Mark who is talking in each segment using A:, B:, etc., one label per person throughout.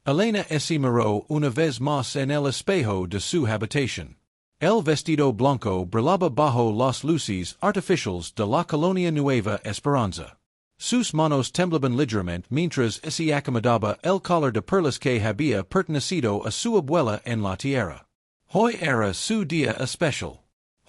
A: Elena se miró una vez más en el espejo de su habitación. El vestido blanco brillaba bajo las luces artificiales de la colonia Nueva Esperanza. Sus manos temblaban ligeramente mientras se acomodaba el collar de perlas que había pertenecido a su abuela en la tierra. Hoy era su día especial.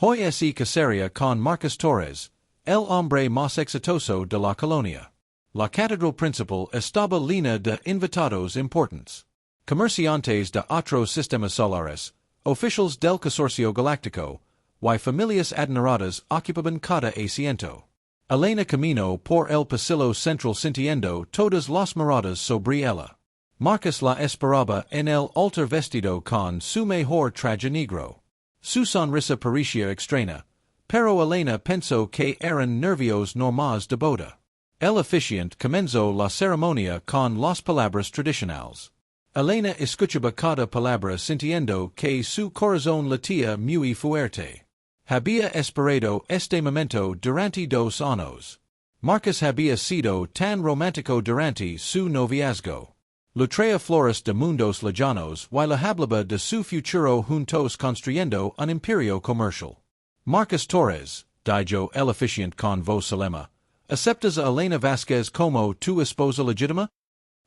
A: Hoy se casaría con Marcos Torres, el hombre más exitoso de la colonia. La catedral principal estaba llena de invitados importantes. Comerciantes de otros sistemas solares, oficiales del consorcio galáctico, y familias adineradas ocupaban cada asiento. Elena caminó por el pasillo central sintiendo todas las miradas sobre ella. Marcos la esperaba en el altar vestido con su mejor traje negro. Su sonrisa parecía extraña, pero Elena pensó que eran nervios normales de boda. El oficiante comenzó la ceremonia con las palabras tradicionales. Elena escuchaba cada palabra sintiendo que su corazón latía muy fuerte. Había esperado este momento durante 2 años. Marcos había sido tan romántico durante su noviazgo. Le traía flores de mundos lejanos y le hablaba de su futuro juntos construyendo un imperio comercial. Marcos Torres, dijo el oficiante con voz solemne, ¿aceptas a Elena Vázquez como tu esposa legítima?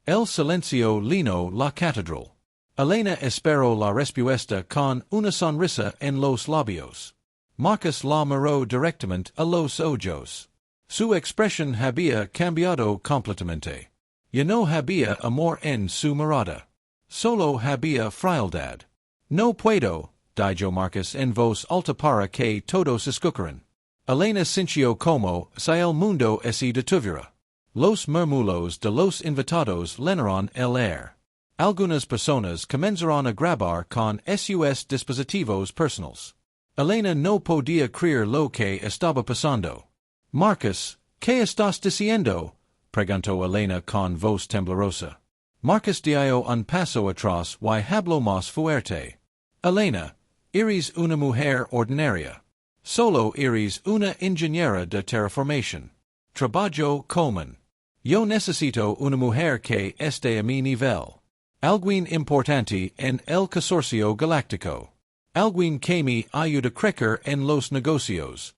A: El silencio llenó la catedral. Elena esperó la respuesta con una sonrisa en los labios. Marcos la miró directamente a los ojos. Su expresión había cambiado completamente. Ya no había amor en su mirada. Solo había frialdad. No puedo, dijo Marcos en voz alta para que todos escucharan. Elena sintió como si el mundo se detuviera. Los murmullos de los invitados llenaron el aire. Algunas personas comenzaron a grabar con sus dispositivos personales. Elena no podía creer lo que estaba pasando. Marcos, ¿qué estás diciendo? Preguntó Elena con voz temblorosa. Marcos dio un paso atrás y habló más fuerte. Elena, eres una mujer ordinaria. Solo eres una ingeniera de terraformación. Trabajo común. Yo necesito una mujer que esté a mi nivel. Alguien importante en el consorcio galáctico. Alguien que me ayude a crecer en los negocios.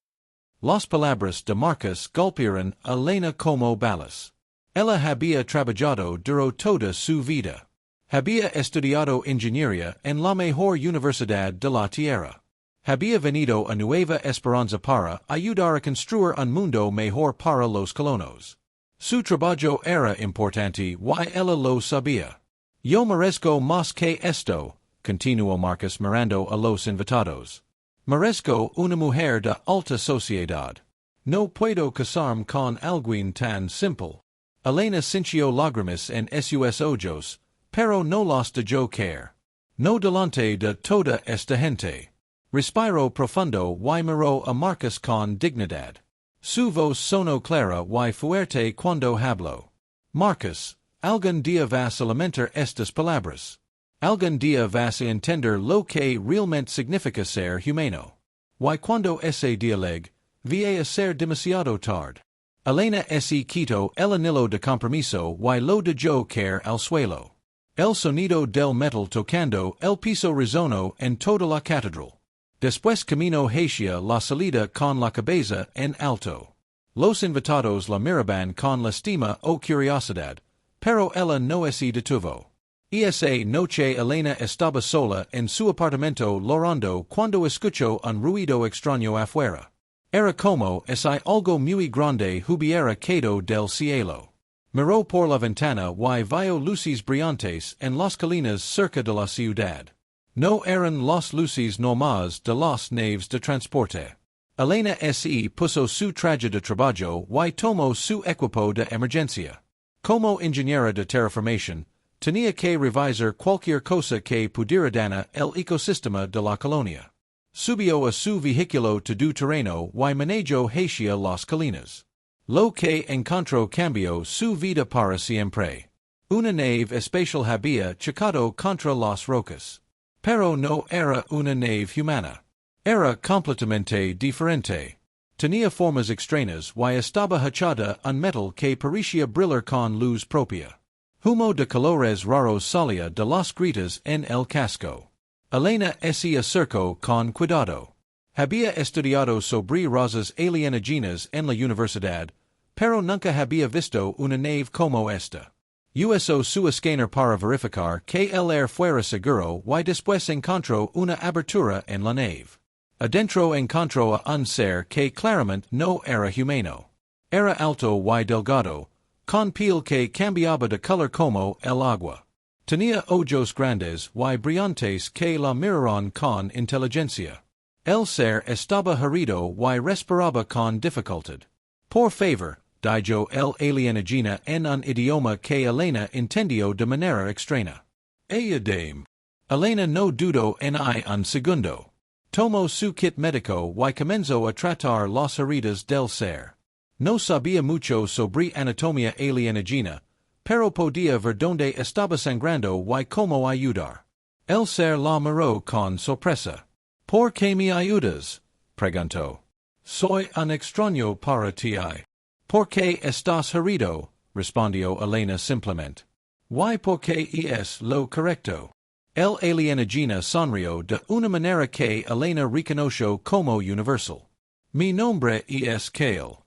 A: Las palabras de Marcos golpearon a Elena como balas. Ella había trabajado durante toda su vida. Había estudiado ingeniería en la mejor universidad de la Tierra. Había venido a Nueva Esperanza para ayudar a construir un mundo mejor para los colonos. Su trabajo era importante y ella lo sabía. Yo merezco más que esto, continuó Marcos mirando a los invitados. Merezco una mujer de alta sociedad. No puedo casarme con alguien tan simple. Elena sintió lágrimas en sus ojos, pero no las dejó caer. No delante de toda esta gente. Respiró profundo y miró a Marcos con dignidad. Su voz sonó clara y fuerte cuando habló. Marcos, algún día vas a lamentar estas palabras. Algún día vas a entender lo que realmente significa ser humano. Y cuando ese día llegue, va a ser demasiado tarde. Elena se quitó el anillo de compromiso y lo dejó caer al suelo. El sonido del metal tocando el piso resonó en toda la catedral. Después caminó hacia la salida con la cabeza en alto. Los invitados la miraban con lástima o curiosidad, pero ella no se detuvo. Esa noche Elena estaba sola en su apartamento llorando cuando escuchó un ruido extraño afuera. Era como si algo muy grande hubiera caído del cielo. Miró por la ventana y vio luces brillantes en las colinas cerca de la ciudad. No eran las luces normales de las naves de transporte. Elena se puso su traje de trabajo y tomó su equipo de emergencia. Como ingeniera de terraformación, tenía que revisar cualquier cosa que pudiera dañar el ecosistema de la colonia. Subió a su vehículo todoterreno y manejó hacia las colinas. Lo que encontró cambió su vida para siempre. Una nave especial había chocado contra las rocas. Pero no era una nave humana. Era completamente diferente. Tenía formas extrañas y estaba hechada en metal que parecía brillar con luz propia. Humo de colores raros salía de las gritas en el casco. Elena se acercó con cuidado. Había estudiado sobre razas alienígenas en la universidad, pero nunca había visto una nave como esta. Usó su escáner para verificar que el aire fuera seguro y después encontró una abertura en la nave. Adentro encontró a un ser que claramente no era humano. Era alto y delgado, con piel que cambiaba de color como el agua. Tenía ojos grandes y brillantes que la miraron con inteligencia. El ser estaba herido y respiraba con dificultad. Por favor, dijo el alienígena en un idioma que Elena entendió de manera extraña. Ella dame. Elena no dudó en un segundo. Tomó su kit médico y comenzó a tratar las heridas del ser. No sabía mucho sobre anatomía alienígena, pero podía ver dónde estaba sangrando y cómo ayudar. El ser la miró con sorpresa. ¿Por qué me ayudas?, preguntó. Soy un extraño para ti. ¿Por qué estás herido?, respondió Elena simplemente. ¿Y por qué es lo correcto? El alienígena sonrió de una manera que Elena reconoció como universal. Mi nombre es Kale.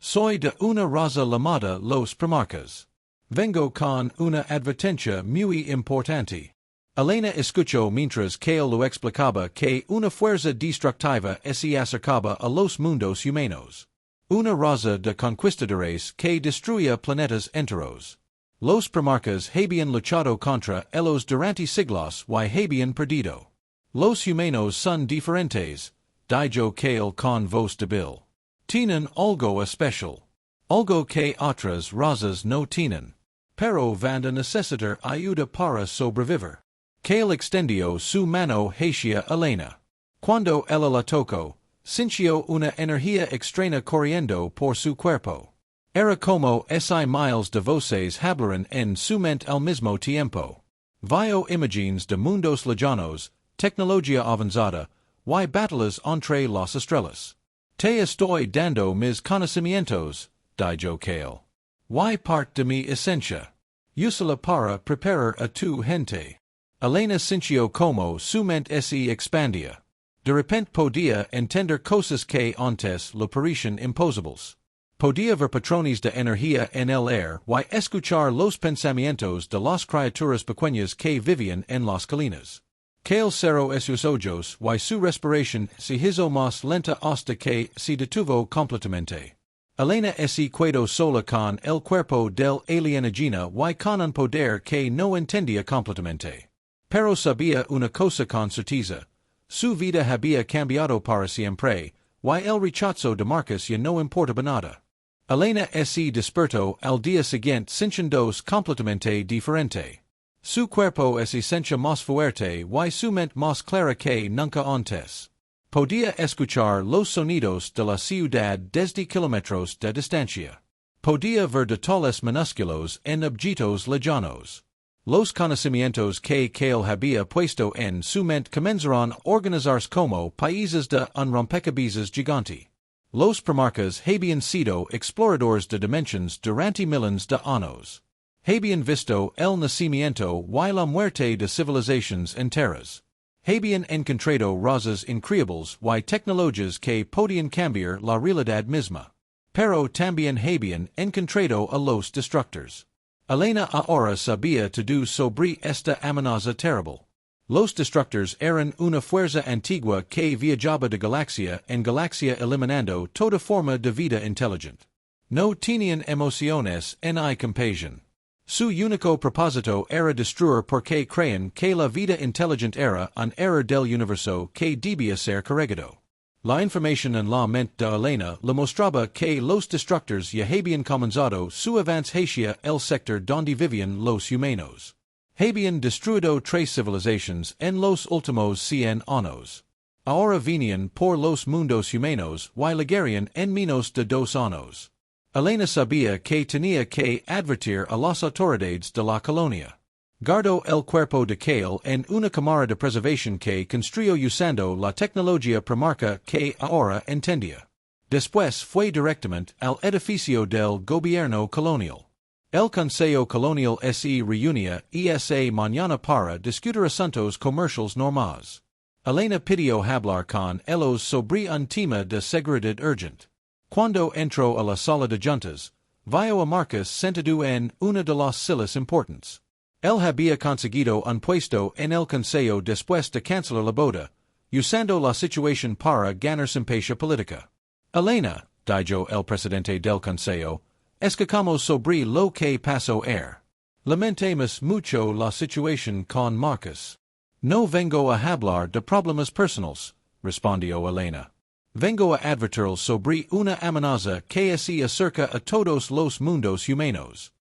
A: Soy de una raza llamada los primarcas. Vengo con una advertencia muy importante. Elena escuchó mientras Kale lo explicaba que una fuerza destructiva se acercaba a los mundos humanos. Una raza de conquistadores que destruía planetas enteros. Los primarcas habían luchado contra ellos durante siglos y habían perdido. Los humanos son diferentes, dijo Kale con voz débil. Tienen algo especial. Algo que otras razas no tienen. Pero van a necesitar ayuda para sobrevivir. Kale extendió su mano hacia Elena. Cuando ella la tocó, sintió una energía extraña corriendo por su cuerpo. Era como si miles de voces hablaran en su mente al mismo tiempo. Vio imágenes de mundos lejanos, tecnología avanzada, y batallas entre las estrellas. Te estoy dando mis conocimientos, dijo Kale. Y parte de mi esencia. Úsala para preparar a tu gente. Elena sintió como su mente se expandía. De repente podía entender cosas que antes le parecían imposibles. Podía ver patrones de energía en el aire y escuchar los pensamientos de las criaturas pequeñas que vivían en las colinas. Kale cerró sus ojos y su respiración se hizo más lenta hasta que se detuvo completamente. Elena se quedó sola con el cuerpo del alienígena y con un poder que no entendía completamente. Pero sabía una cosa con certeza. Su vida había cambiado para siempre, y el rechazo de Marcus ya no importaba nada. Elena se despertó al día siguiente sintiéndose completamente diferente. Su cuerpo se sentía más fuerte y su mente más clara que nunca antes. Podía escuchar los sonidos de la ciudad desde kilómetros de distancia. Podía ver detalles minúsculos en objetos lejanos. Los conocimientos que Kale había puesto en su mente comenzaron a organizarse como países de un rompecabezas gigante. Los primarcas habían sido exploradores de dimensiones durante miles de años. Habían visto el nacimiento y la muerte de civilizaciones enteras. Habían encontrado razas increíbles y tecnologías que podían cambiar la realidad misma. Pero también habían encontrado a los destructores. Elena ahora sabía todo sobre esta amenaza terrible. Los destructores eran una fuerza antigua que viajaba de galaxia en galaxia eliminando toda forma de vida inteligente. No tenían emociones ni compasión. Su único propósito era destruir porque creían que la vida inteligente era un error del universo que debía ser corregido. La información en la mente de Elena le mostraba que los destructores ya habían comenzado su avance hacia el sector donde vivían los humanos. Habían destruido 3 civilizaciones en los últimos 100 años. Ahora venían por los mundos humanos y llegarían en menos de 2 años. Elena sabía que tenía que advertir a las autoridades de la colonia. Guardó el cuerpo de Kale en una cámara de preservación que construyó usando la tecnología primarca que ahora entendía. Después fue directamente al edificio del gobierno colonial. El Consejo Colonial se reunia esa mañana para discutir asuntos comerciales normales. Elena pidió hablar con ellos sobre un tema de seguridad urgent. Cuando entró a la sala de juntas, vio a Marcos sentado en una de las sillas importantes. Él había conseguido un puesto en el Consejo después de cancelar la boda, usando la situación para ganar simpatia política. Elena, dijo el presidente del Consejo, escuchamos sobre lo que pasó ayer. Lamentamos mucho la situación con Marcos. No vengo a hablar de problemas personales, respondió Elena. Vengo a advertir sobre una amenaza que se acerca a todos los mundos humanos.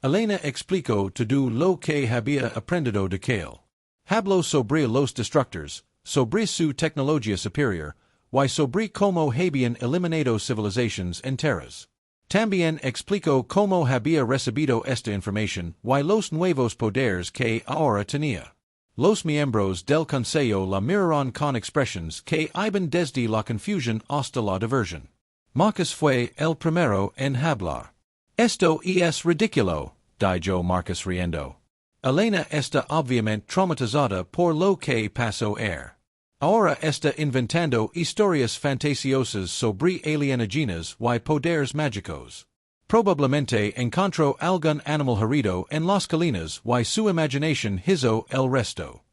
A: Elena explicó todo lo que había aprendido de Kale. Habló sobre los destructores, sobre su tecnología superior, y sobre cómo habían eliminado civilizaciones enteras. También explicó cómo había recibido esta información y los nuevos poderes que ahora tenía. Los miembros del Consejo la miraron con expresiones que iban desde la confusión hasta la diversión. Marcos fue el primero en hablar. Esto es ridículo, dijo Marcos riendo. Elena está obviamente traumatizada por lo que pasó ayer. Ahora está inventando historias fantasiosas sobre alienígenas y poderes mágicos. Probablemente encontró algún animal herido en las colinas y su imaginación hizo el resto.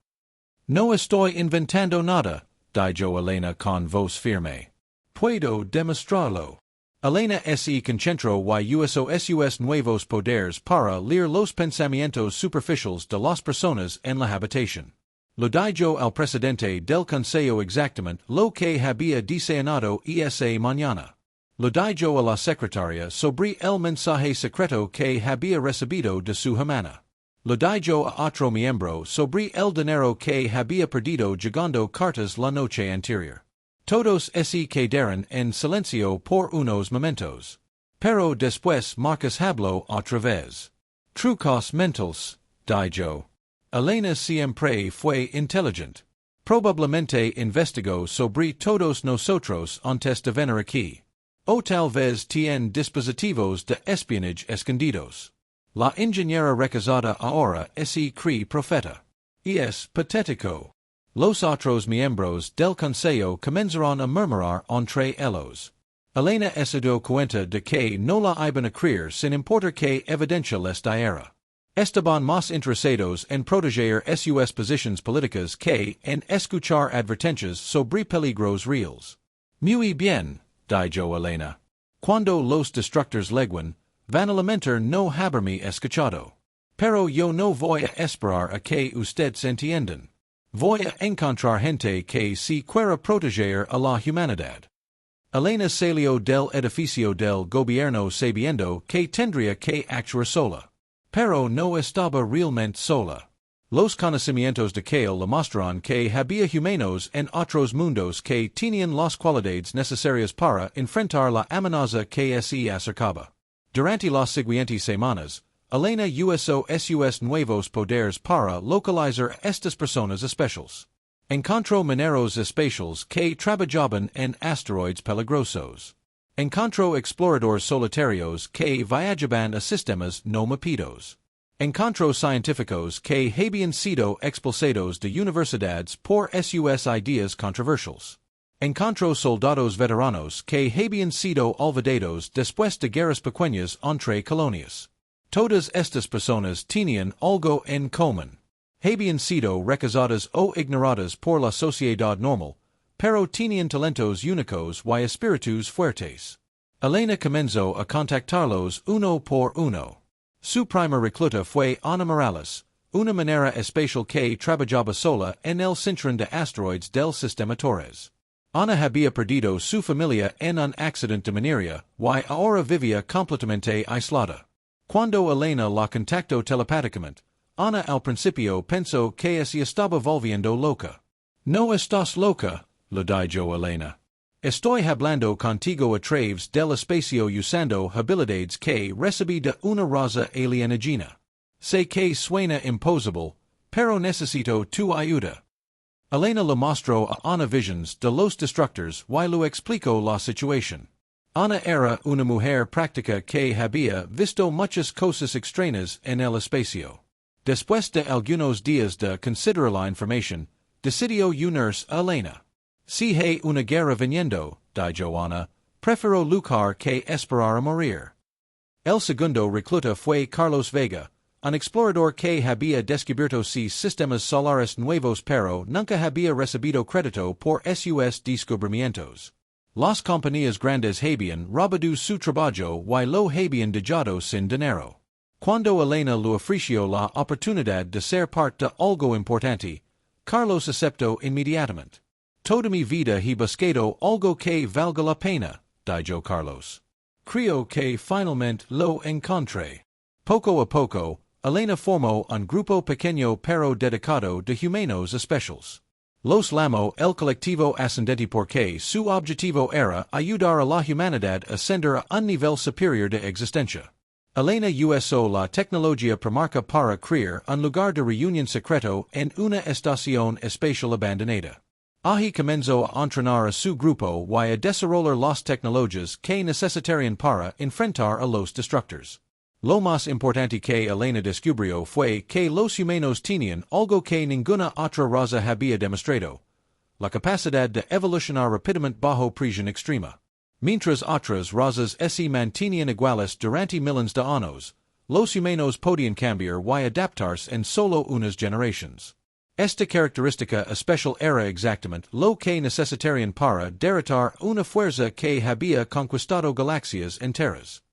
A: No estoy inventando nada, dijo Elena con voz firme. Puedo demostrarlo. Elena se concentró y usó sus nuevos poderes para leer los pensamientos superficiales de las personas en la habitación. Lo dijo al presidente del Consejo exactamente lo que había deseado esa mañana. Lo dijo a la secretaria sobre el mensaje secreto que había recibido de su hermana. Lo dijo a otro miembro sobre el dinero que había perdido llegando cartas la noche anterior. Todos se quedaron en silencio por unos momentos. Pero después Marcos habló otra vez. Trucos mentales, dijo. Elena siempre fue inteligente. Probablemente investigó sobre todos nosotros antes de venir aquí. O tal vez tiene dispositivos de espionaje escondidos. La ingeniera rechazada ahora se cree profeta. Y es patético. Los otros miembros del Consejo comenzaron a murmurar entre ellos. Elena se dio cuenta de que no la iban a creer sin importar que evidencia les diera. Estaban más interesados en proteger sus posiciones políticas que en escuchar advertencias sobre peligros reales. Muy bien, dijo Elena. Cuando los destructores leguen, van a lamentar no haberme escuchado. Pero yo no voy a esperar a que ustedes entiendan. Voy a encontrar gente que se quiera proteger a la humanidad. Elena salió del edificio del gobierno sabiendo que tendría que actuar sola. Pero no estaba realmente sola. Los conocimientos de Kale le mostraron que había humanos en otros mundos que tenían las cualidades necesarias para enfrentar la amenaza que se acercaba. Durante las siguientes semanas, Elena usó sus nuevos poderes para localizar estas personas especiales. Encontró mineros espaciales que trabajaban en asteroides peligrosos. Encontró exploradores solitarios que viajaban a sistemas no mapeados. Encontró científicos que habían sido expulsados de universidades por sus ideas controversiales. Encontró soldados veteranos que habían sido olvidados después de guerras pequeñas entre colonias. Todas estas personas tenían algo en común. Habían sido rechazadas o ignoradas por la sociedad normal, pero tenían talentos únicos y espíritus fuertes. Elena comenzó a contactarlos uno por uno. Su primer recluta fue Ana Morales, una minera espacial que trabajaba sola en el cinturón de asteroides del sistema Torres. Ana había perdido su familia en un accidente de minería y ahora vivía completamente aislada. Cuando Elena la contactó telepáticamente, Ana al principio pensó que se estaba volviendo loca. No estás loca, le dijo Elena. Estoy hablando contigo a través del espacio usando habilidades que recibí de una raza alienígena. Sé que suena imposible, pero necesito tu ayuda. Elena le mostró a Ana visions de los destructores y le explicó la situación. Ana era una mujer práctica que había visto muchas cosas extrañas en el espacio. Después de algunos días de considerar la información, decidió unirse a Elena. Si hay una guerra viniendo, dijo Ana, prefiero luchar que esperar a morir. El segundo recluta fue Carlos Vega, un explorador que había descubierto sistemas solares nuevos pero nunca había recibido crédito por sus descubrimientos. Las compañías grandes habían robado su trabajo y lo habían dejado sin dinero. Cuando Elena le ofreció la oportunidad de ser parte de algo importante, Carlos aceptó inmediatamente. Toda mi vida he buscado algo que valga la pena, dijo Carlos. Creo que finalmente lo encontré. Poco a poco, Elena formó un grupo pequeño pero dedicado de humanos especiales. Los llamó el colectivo ascendente porque su objetivo era ayudar a la humanidad a ascender a un nivel superior de existencia. Elena usó la tecnología primarca para crear un lugar de reunión secreto en una estación espacial abandonada. Allí comenzó a entrenar a su grupo y a desarrollar las tecnologías que necesitarían para enfrentar a los destructores. Lo más importante que Elena descubrió fue que los humanos tenían algo que ninguna otra raza había demostrado: la capacidad de evolucionar rápidamente bajo presión extrema. Mientras otras razas se mantenían iguales durante miles de años, los humanos podían cambiar y adaptarse en solo unas generaciones. Esta característica especial era exactamente lo que necesitarían para derrotar una fuerza que había conquistado galaxias enteras.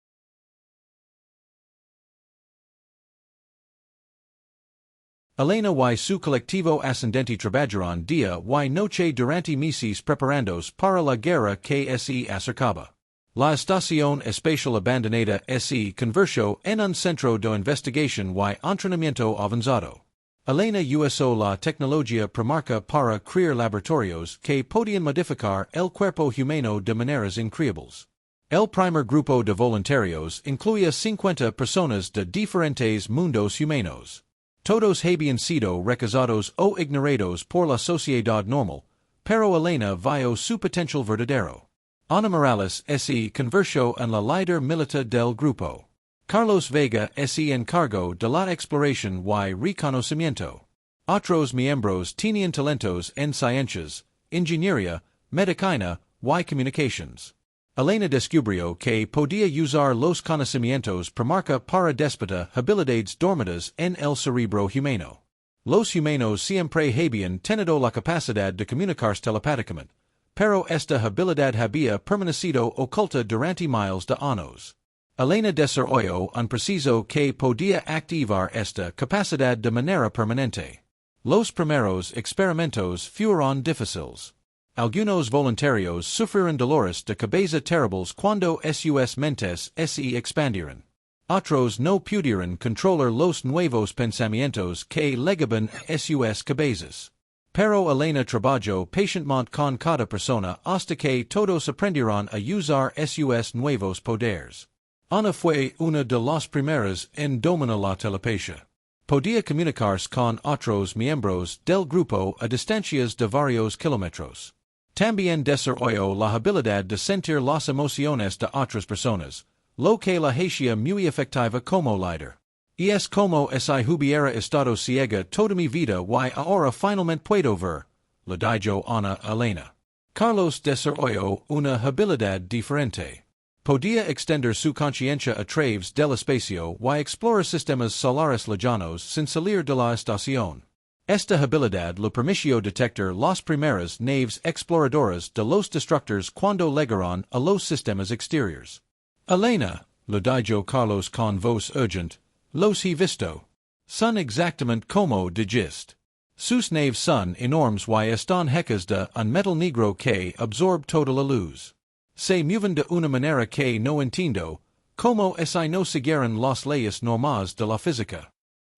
A: Elena y su colectivo ascendente trabajaron día y noche durante meses preparándose para la guerra que se acercaba. La estación espacial abandonada se convirtió en un centro de investigación y entrenamiento avanzado. Elena usó la tecnología primarca para crear laboratorios que podían modificar el cuerpo humano de maneras increíbles. El primer grupo de voluntarios incluía 50 personas de diferentes mundos humanos. Todos habían sido rechazados o ignorados por la sociedad normal, pero Elena vio su potencial verdadero. Ana Morales se convirtió en la líder militar del grupo. Carlos Vega se encargó de la exploración y reconocimiento. Otros miembros tenían talentos en ciencias, ingeniería, medicina y comunicaciones. Elena descubrió que podía usar los conocimientos primarca para despertar habilidades dormidas en el cerebro humano. Los humanos siempre habían tenido la capacidad de comunicarse telepáticamente, pero esta habilidad había permanecido oculta durante miles de años. Elena desarrolló un proceso que podía activar esta capacidad de manera permanente. Los primeros experimentos fueron difíciles. Algunos voluntarios sufrieron dolores de cabeza terribles cuando sus mentes se expandieron. Otros no pudieron controlar los nuevos pensamientos que llegaban a sus cabezas. Pero Elena trabajó pacientemente con cada persona hasta que todos aprendieron a usar sus nuevos poderes. Ana fue una de las primeras en dominar la telepatia. Podía comunicarse con otros miembros del grupo a distancias de varios kilómetros. También desarrolló la habilidad de sentir las emociones de otras personas, lo que la hacía muy efectiva como líder. Y es como si hubiera estado ciega toda mi vida y ahora finalmente puedo ver, le dijo Ana a Elena. Carlos desarrolló una habilidad diferente. Podía extender su conciencia a través del espacio y explorar sistemas solares lejanos sin salir de la estación. Esta habilidad le permitió detectar las primeras naves exploradoras de los destructores cuando llegaron a los sistemas exteriores. Elena, le dijo Carlos con voz urgente, los he visto. Son exactamente como dijiste. Sus naves son enormes y están hechas de un metal negro que absorbe toda la luz. Se mueven de una manera que no entiendo, como si no siguieran las leyes normales de la física.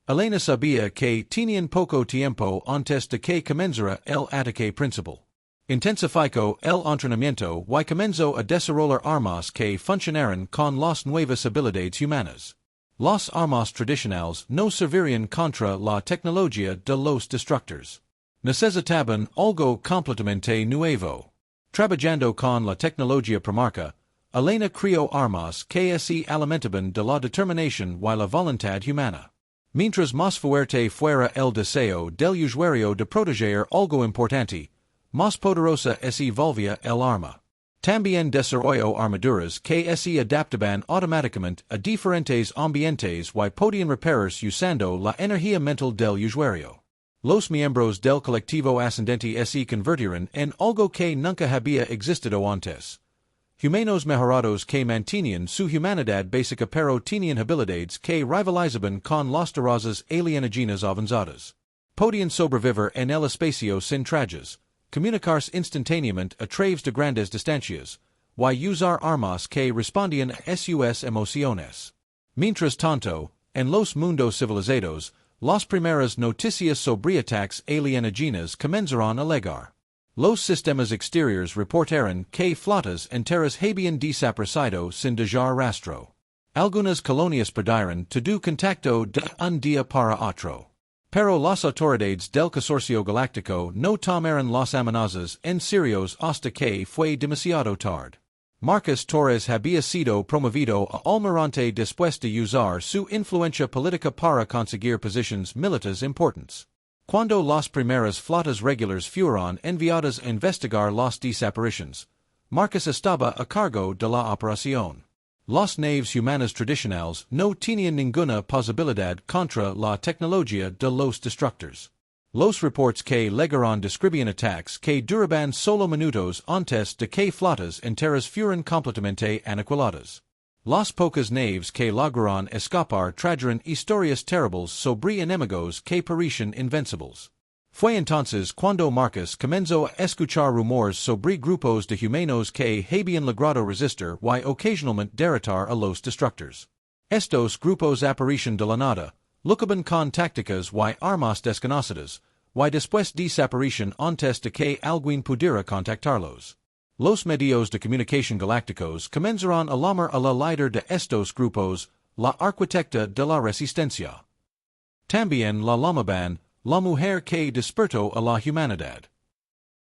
A: Elena sabía que tenían poco tiempo antes de que comenzara el ataque principal. Intensificó el entrenamiento y comenzó a desarrollar armas que funcionaran con las nuevas habilidades humanas. Las armas tradicionales no servirían contra la tecnología de los destructores. Necesitaban algo completamente nuevo. Trabajando con la tecnología primarca, Elena crió armas que se alimentaban de la determinación y la voluntad humana. Mientras más fuerte fuera el deseo del usuario de proteger algo importante, más poderosa se volvía el arma. También desarrolló armaduras que se adaptaban automáticamente a diferentes ambientes y podían repararse usando la energía mental del usuario. Los miembros del colectivo ascendente se convirtieron en algo que nunca había existido antes. Humanos mejorados que mantenían su humanidad básica pero tenían habilidades que rivalizaban con las de razas alienígenas avanzadas. Podían sobrevivir en el espacio sin trajes, comunicarse instantáneamente a través de grandes distancias, y usar armas que respondían a sus emociones. Mientras tanto, en los mundos civilizados, las primeras noticias sobre ataques alienígenas comenzaron a llegar. Los sistemas exteriores reportaron que flotas enteras habían desaparecido sin dejar rastro. Algunas colonias perdieron todo contacto de un día para otro. Pero las autoridades del consorcio galáctico no tomaron las amenazas en serio hasta que fue demasiado tarde. Marcos Torres había sido promovido a almirante después de usar su influencia política para conseguir posiciones militares importantes. Cuando las primeras flotas regulares fueron enviadas a investigar las desapariciones, Marcos estaba a cargo de la operación. Las naves humanas tradicionales no tenían ninguna posibilidad contra la tecnología de los destructores. Los reports que llegaron describían ataques que duraban solo minutos antes de que flotas enteras fueran completamente aniquiladas. Las pocas naves que lograron escapar trajeron historias terribles sobre enemigos que parecían invencibles. Fue entonces cuando Marcos comenzó a escuchar rumores sobre grupos de humanos que habían logrado resistir y ocasionalmente derrotar a los destructores. Estos grupos aparecían de la nada, luchaban con tácticas y armas desconocidas, y después desaparecían antes de que alguien pudiera contactarlos. Los medios de comunicación galácticos comenzaron a llamar a la líder de estos grupos la arquitecta de la resistencia. También la llamaban la mujer que despertó a la humanidad.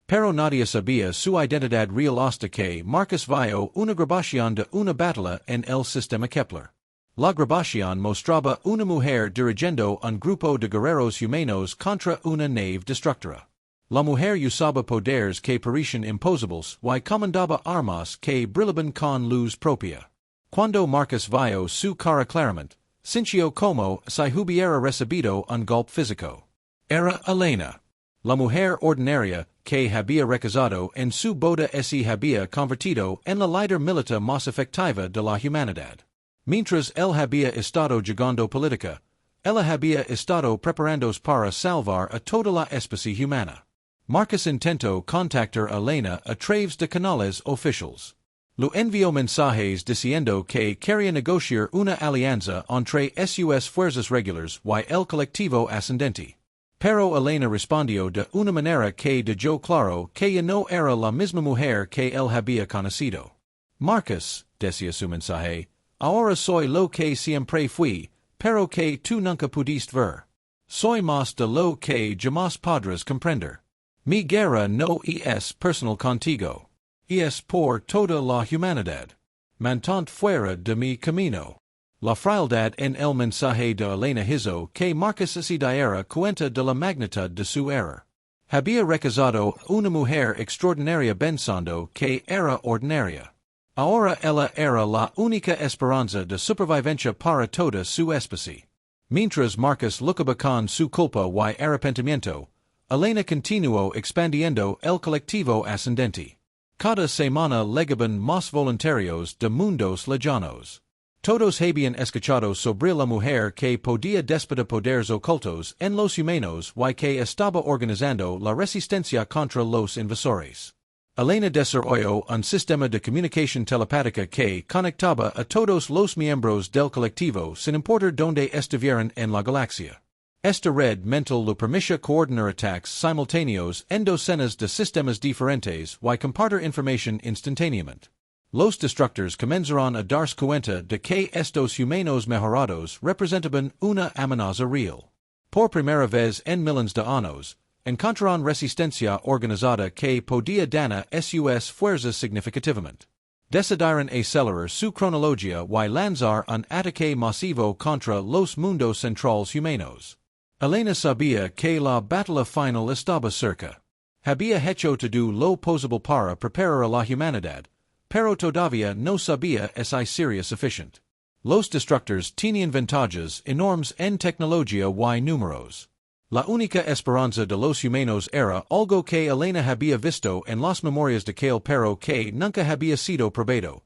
A: Pero nadie sabía su identidad real hasta que Marcos vio una grabación de una batalla en el sistema Kepler. La grabación mostraba una mujer dirigiendo un grupo de guerreros humanos contra una nave destructora. La mujer usaba poderes que parecían imposibles y comandaba armas que brillaban con luz propia. Cuando Marcos vio su cara claramente, sintió como si hubiera recibido un golpe físico. Era Elena, la mujer ordinaria que había rechazado en su boda se había convertido en la líder militar más efectiva de la humanidad. Mientras él había estado jugando política, ella había estado preparándose para salvar a toda la especie humana. Marcos intentó contactar a Elena a través de canales oficiales. Le envió mensajes diciendo que quería negociar una alianza entre sus fuerzas regulares y el colectivo ascendente. Pero Elena respondió de una manera que dejó claro que ya no era la misma mujer que él había conocido. Marcos, decía su mensaje, ahora soy lo que siempre fui, pero que tú nunca pudiste ver. Soy más de lo que jamás podrás comprender. Mi guerra no es personal contigo. Es por toda la humanidad. Mantente fuera de mi camino. La frialdad en el mensaje de Elena hizo que Marcos se diera cuenta de la magnitud de su error. Había rechazado una mujer extraordinaria pensando que era ordinaria. Ahora ella era la única esperanza de supervivencia para toda su especie. Mientras Marcos luchaba con su culpa y arrepentimiento, Elena continuó expandiendo el colectivo ascendente. Cada semana llegaban más voluntarios de mundos lejanos. Todos habían escuchado sobre la mujer que podía despertar poderes ocultos en los humanos y que estaba organizando la resistencia contra los invasores. Elena desarrolló un sistema de comunicación telepática que conectaba a todos los miembros del colectivo sin importar dónde estuvieran en la galaxia. Esta red mental le permitía coordinar ataques simultáneos en docenas de sistemas diferentes y compartir información instantáneamente. Los destructores comenzaron a darse cuenta de que estos humanos mejorados representaban una amenaza real. Por primera vez en miles de años, encontraron resistencia organizada que podía dañar sus fuerzas significativamente. Decidieron acelerar su cronologia y lanzar un ataque masivo contra los mundos centrales humanos. Elena sabía que la batalla final estaba cerca. Había hecho todo lo posible para preparar a la humanidad, pero todavía no sabía si sería suficiente. Los destructores tenían ventajas enormes en tecnología y números. La única esperanza de los humanos era algo que Elena había visto en las memorias de aquel pero que nunca había sido probado.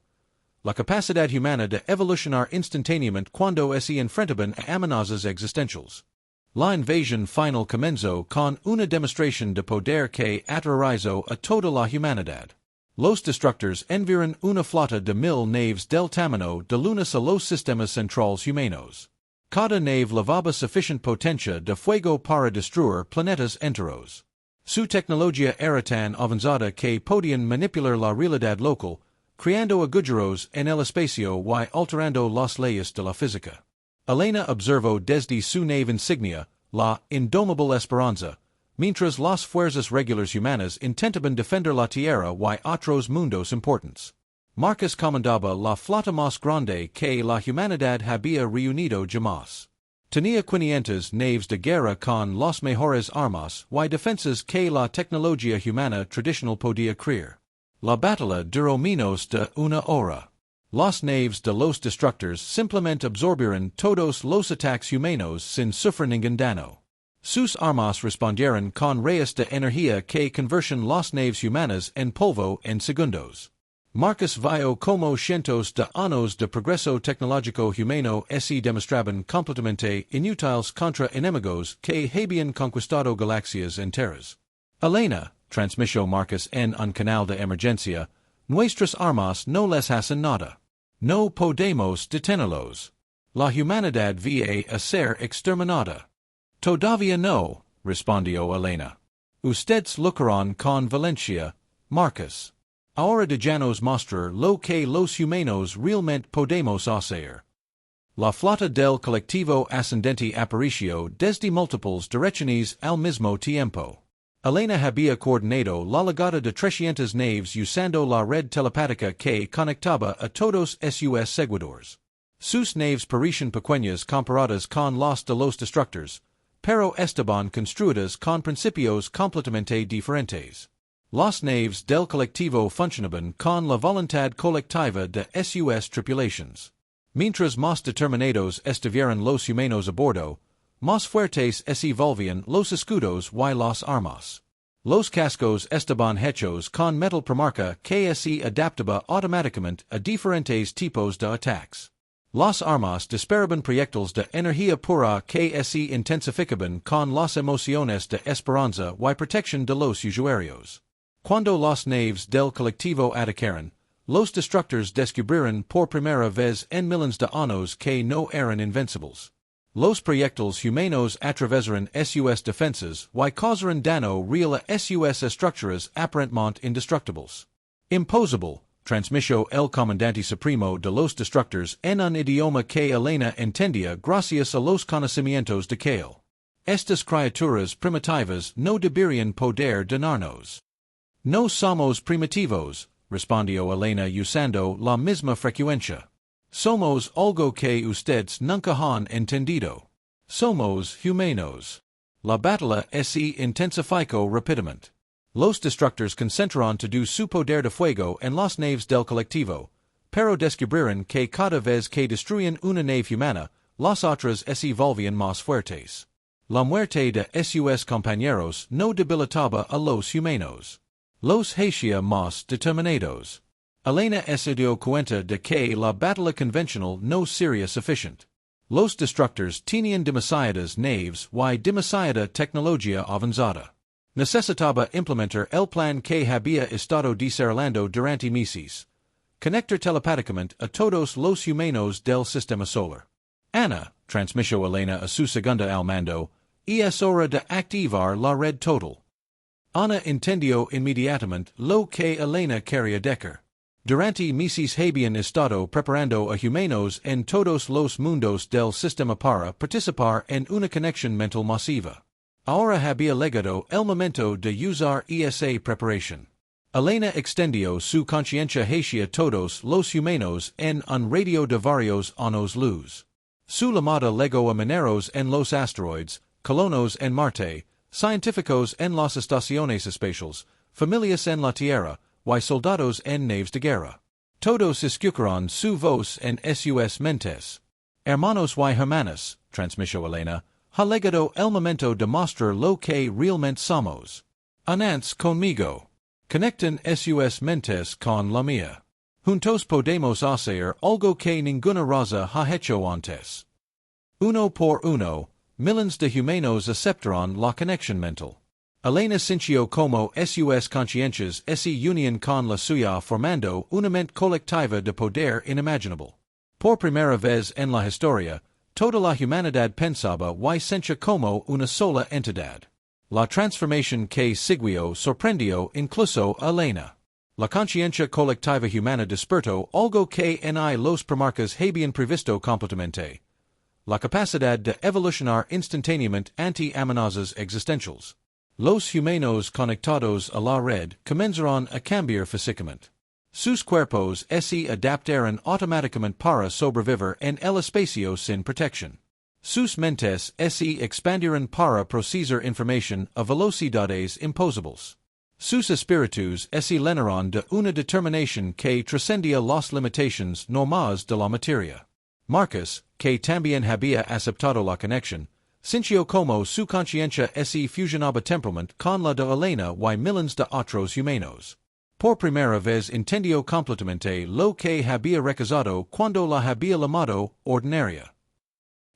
A: La capacidad humana de evolucionar instantáneamente cuando se enfrentaban a amenazas existenciales. La invasión final comenzó con una demostración de poder que aterrorizó a toda la humanidad. Los destructores enviaron una flota de 1000 naves del tamaño de lunas a los sistemas centrales humanos. Cada nave llevaba suficiente potencia de fuego para destruir planetas enteros. Su tecnología era tan avanzada que podían manipular la realidad local, creando agujeros en el espacio y alterando las leyes de la física. Elena observó desde su nave insignia, la indomable Esperanza, mientras las fuerzas regulares humanas intentaban defender la Tierra y otros mundos importantes. Marcus comandaba la flota más grande que la humanidad había reunido jamás. Tenía 500 naves de guerra con las mejores armas y defensas que la tecnología humana tradicional podía crear. La batalla duró menos de una hora. Las naves de los destructores simplemente absorbieron todos los ataques humanos sin sufrir ningún daño. Sus armas respondieron con rayos de energía que convertían las naves humanas en polvo en segundos. Marcus vio como cientos de años de progreso tecnológico humano se demostraban completamente inútiles contra enemigos que habían conquistado galaxias enteras. Elena, transmitió Marcus en un canal de emergencia, nuestras armas no les hacen nada. No podemos detenerlos. La humanidad va a ser exterminada. Todavía no, respondió Elena. Ustedes lucharán con Valencia, Marcus. Ahora dejamos mostrar lo que los humanos realmente podemos hacer. La flota del colectivo ascendente apareció desde múltiples direcciones al mismo tiempo. Elena había coordinado la llegada de 300 naves usando la red telepática que conectaba a todos sus seguidores. Sus naves parecían pequeñas comparadas con las de los destructores, pero estaban construidas con principios completamente diferentes. Las naves del colectivo funcionaban con la voluntad colectiva de sus tripulaciones. Mientras más determinados estuvieran los humanos a bordo, más fuertes se volvían los escudos y las armas. Los cascos estaban hechos con metal premarca que se adaptaba automáticamente a diferentes tipos de ataques. Las armas disparaban proyectiles de energía pura que se intensificaban con las emociones de esperanza y protección de los usuarios. Cuando las naves del colectivo atacaron, los destructores descubrieron por primera vez en miles de años que no eran invencibles. Los proyectiles humanos atravesaron sus defensas y causaron daño real a sus estructuras aparentemente indestructibles. Imposible, transmitió el comandante supremo de los destructores en un idioma que Elena entendía gracias a los conocimientos de Kale. Estas criaturas primitivas no deberían poder dañarnos. No somos primitivos, respondió Elena usando la misma frecuencia. Somos algo que ustedes nunca han entendido. Somos humanos. La batalla se intensificó rápidamente. Los destructores concentraron todo su poder de fuego en las naves del colectivo, pero descubrieron que cada vez que destruían una nave humana, las otras se volvían más fuertes. La muerte de sus compañeros no debilitaba a los humanos. Los hacía más determinados. Elena se dio cuenta de que la batalla convencional no sería suficiente. Los destructores tenían demasiadas naves y demasiada tecnología avanzada. Necesitaba implementar el plan que había estado desarrollando durante meses. Conectar telepáticamente a todos los humanos del sistema solar. Ana, transmitió Elena a su segunda al mando, y es hora de activar la red total. Ana entendió inmediatamente lo que Elena quería decir. Durante meses habían estado preparando a humanos en todos los mundos del sistema para participar en una conexión mental masiva. Ahora había llegado el momento de usar esa preparación. Elena extendio su conciencia hacia todos los humanos en un radio de varios años luz. Su llamada llegó a mineros en los asteroides, colonos en Marte, científicos en las estaciones espaciales, familias en la Tierra, y soldados en naves de guerra. Todos escucharon su voz en sus mentes. Hermanos y hermanas, transmitió Elena, ha llegado el momento de mostrar lo que realmente somos. Anantes conmigo. Conecten sus mentes con la mía. Juntos podemos hacer algo que ninguna raza ha hecho antes. Uno por uno, millones de humanos aceptaron la conexión mental. Elena sintió como sus conciencias se unían con la suya formando una mente colectiva de poder inimaginable. Por primera vez en la historia, toda la humanidad pensaba y sentía como una sola entidad. La transformación que siguió sorprendió incluso a Elena. La conciencia colectiva humana despertó algo que en los primarcas habían previsto completamente. La capacidad de evolucionar instantáneamente ante amenazas existenciales. Los humanos conectados a la red comenzaron a cambiar físicamente. Sus cuerpos se adaptaron automáticamente para sobrevivir en el espacio sin protección. Sus mentes se expandieron para procesar información a velocidades imposibles. Sus espíritus se llenaron de una determinación que trascendía las limitaciones normales de la materia. Marcus, que también había aceptado la conexión, sintió como su conciencia se fusionaba temporalmente con la de Elena y millones de otros humanos. Por primera vez entendió completamente lo que había rechazado cuando la había llamado ordinaria.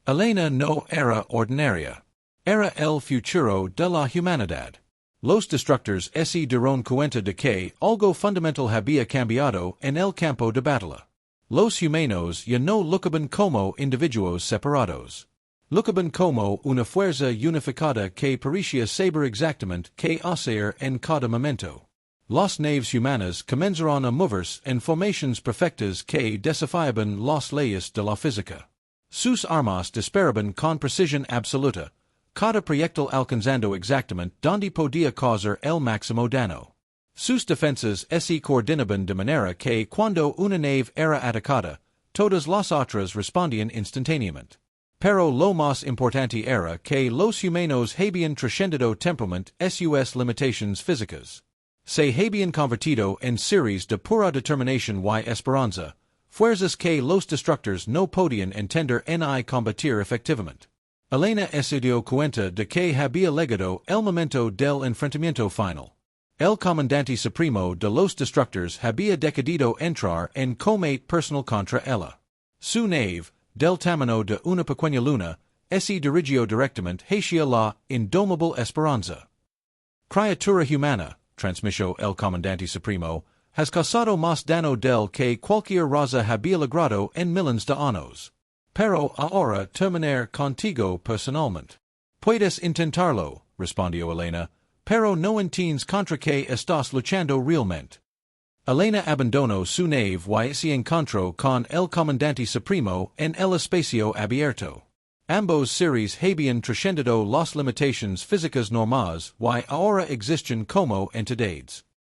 A: Elena no era ordinaria. Era el futuro de la humanidad. Los destructores se dieron cuenta de que algo fundamental había cambiado en el campo de batalla. Los humanos ya no luchaban como individuos separados. Luchaban como una fuerza unificada que parecía saber exactamente qué hacer en cada momento. Las naves humanas comenzaron a moverse en formaciones perfectas que desafiaban las leyes de la física. Sus armas disparaban con precisión absoluta, cada proyectil alcanzando exactamente donde podía causar el máximo daño. Sus defensas se coordinaban de manera que cuando una nave era atacada, todas las otras respondían instantáneamente. Pero lo más importante era que los humanos habían trascendido temporalmente sus limitaciones físicas. Se habían convertido en seres de pura determinación y esperanza, fuerzas que los destructores no podían entender ni combatir efectivamente. Elena se dio cuenta de que había llegado el momento del enfrentamiento final. El comandante supremo de los destructores había decidido entrar en combate personal contra ella. Su nave, del tamaño de una pequeña luna, se dirigió directamente hacia la indomable esperanza. Criatura humana, transmitió el comandante supremo, has causado más daño del que cualquier raza había logrado en millones de años. Pero ahora terminar contigo personalmente. Puedes intentarlo, respondió Elena, pero no entiendes contra qué estás luchando realmente. Elena abandonó su nave y se encontró con el comandante supremo en el espacio abierto. Ambos seres habían trascendido las limitaciones físicas normales y ahora existen como entidades.